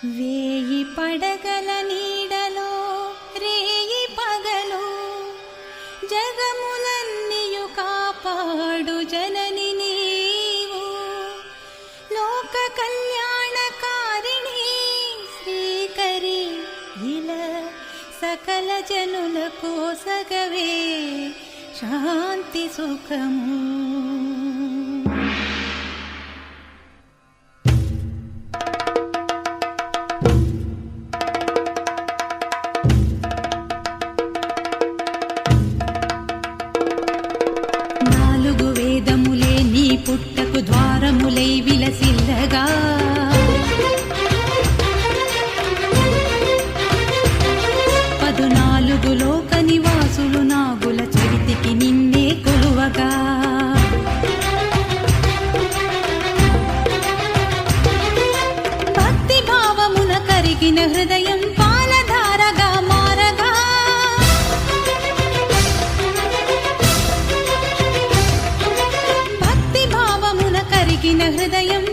వేయి పడగల నీడలో రేయి పగలు జగములన్నీయు కాపాడు జనని నీవు లోక కళ్యాణకారిణి శ్రీకరి ఇలా సకల జనులకు సగవే శాంతి సుఖము. వేదములే నీ పుట్టకు ద్వారములై విలసిల్లగా పదునాలుగు లోక నివాసులు నాగుల చరితికి నిన్నే కొలువగా భక్తి భావమున కరిగిన హృదయం పాలధారగా మారగా హృదయం